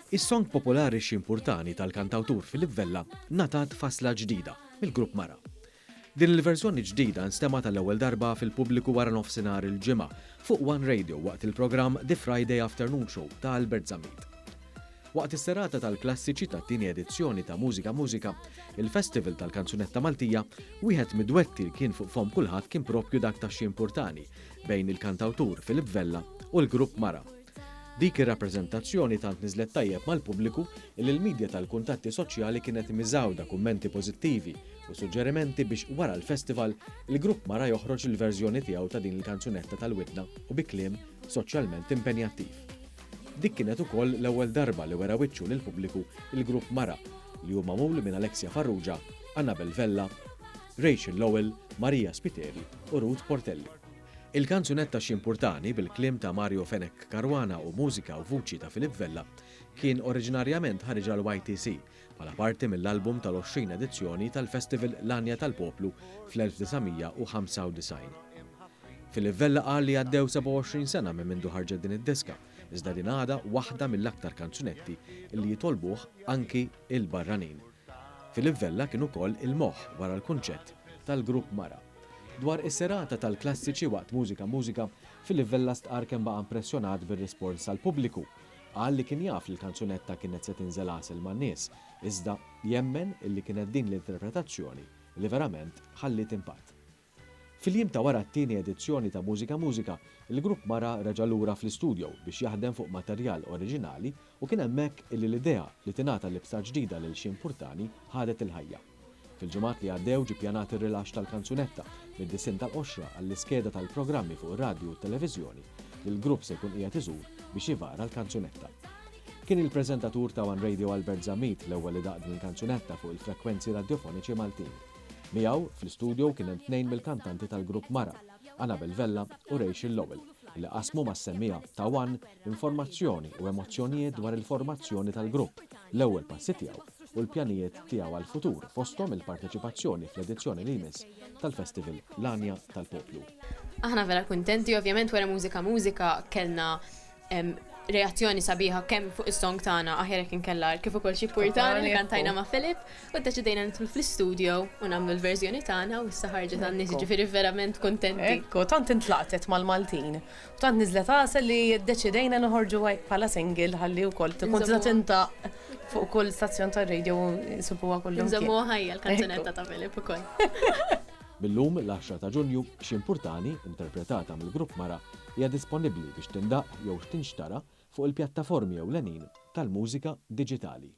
Is-song popolari X'impurtani tal-kantawtur Filip Vella natat fasla ġdida mill-grupp Mara. Din il-verżjoni ġdida nstema tal-ewwel darba fil-pubbliku wara nofsinhar il-ġimgħa fuq One Radio waqt il-programm The Friday Afternoon Show ta' Albert Zamit. Waqt is-serata tal-klassiċi tat-tieni edizzjoni ta' Mużika Mużika, il-Festival tal-Kanzunetta Maltija, wieħed mid-duetti li kien fuq fom kulħadd kien proprju dak ta' X'impurtani bejn il-kantawtur Filip Vella u l-grupp Mara. Dik ir-rappreżentazzjoni tant niżlet tajjeb mal-pubbliku li l-midja tal-kuntatti soċjali kienet miżawda kummenti pożittivi u suġġerimenti biex wara l-festival il-grupp Mara joħroġ il-verżjoni tiegħu ta' din il-kanzunetta tal-widna u bi kliem soċjalment impenjattiv. Dik kienet ukoll l-ewwel darba li wera wiċċu lill-pubbliku il-grupp Mara li huma magħmul minn Alexia Farrugia, Annabel Vella, Rachel Lowell, Marija Spiteri u Ruth Portelli. Il-kanzunetta X'impurtani bil-kliem ta' Mario Fenek Caruana u mużika u vuċi ta' Filip Vella kien oriġinarjament ħareġ għal YTC bħala parti mill-album tal-20 edizzjoni tal-Festival Lanja tal-Poplu fl-1995. Filip Vella qal li għaddew 27 sena minn mindu ħarġet din id-diska, iżda din għada waħda mill-aktar kanzunetti li jitolbuh anki il-barranin. Filip Vella kien ukoll il-moħħ wara l-kunċett tal-grupp Mara. Dwar is-serata tal-klassiċi waqt Mużika Mużika, Filip Vella stqar kemm baqa' impressjonat bir-rispons tal-pubbliku. Qal li kien jaf li l-kanzunetta kienet se tinżel għasel man-nies, iżda jemmen illi kienet din l-interpretazzjoni li verament ħallit impatt. Fil-jiem ta' wara t-tieni edizzjoni ta' Mużika Mużika, il-grupp Mara reġa' lura fl-istudio biex jaħdem fuq materjal oriġinali u kien hemmhekk illi l-idea li tingħata libsa ġdida lil X'impurtani ħadet il-ħajja. Fil-ġimgħat li għaddew ġie ppjanat ir-rilaxx tal-kanzunetta mid-disinn tal-qoxra għall-iskeda tal-programmi fuq ir-radju u t-televiżjoni li l-grupp se jkun qiegħed iżur biex jivara l-kanzunetta. Kien il-preżentatur ta' One Radio Albert Zamit l-ewwel li daq din il-kanzunetta fuq il-frekwenzi radjofoniċi Maltin. Miegħu fl-istudju kien hemm tnejn mill-kantanti tal-grupp Mara, Annabel Vella u Rachel Lowell, li qasmu mas-semmija ta' One informazzjoni u emozzjonijiet dwar il-formazzjoni tal-grupp, l-ewwel passi tiegħu u l-pjanijiet tiegħu għall-futur fosthom il-parteċipazzjoni fl-edizzjoni li jmiss tal-Festival Lanja tal-Poplu. Aħna vera kuntenti, ovvjament wara Mużika Mużika kellna reazzjoni sabiħa kemm fuq is-song tagħna aħjar kien kellha kif ukoll X'impurtani li kantajna ma' Filip u ddeċidejna nidħlu fl-istudio u nagħmlu l-verżjoni tagħna u issa ħarġet għan-nies ġifieri verament kuntenti. Ekku, tant intlaqtet mal-Maltin. Tant niżlet għasel li ddeċidejna noħorġu hekk bħala single ħalli wkoll tkun tintaq fuq kull stazzjon tar-radio jsibuha kollhom. Nżommu ħajja l-kanzunetta ta' Filip ukoll. Billum l-10 ta' Ġunju X'impurtani, interpretata mill-grupp Mara, hija disponibbli biex tindaq jew tinxtara fuq il-pjattaformi ewlenin tal-mużika diġitali.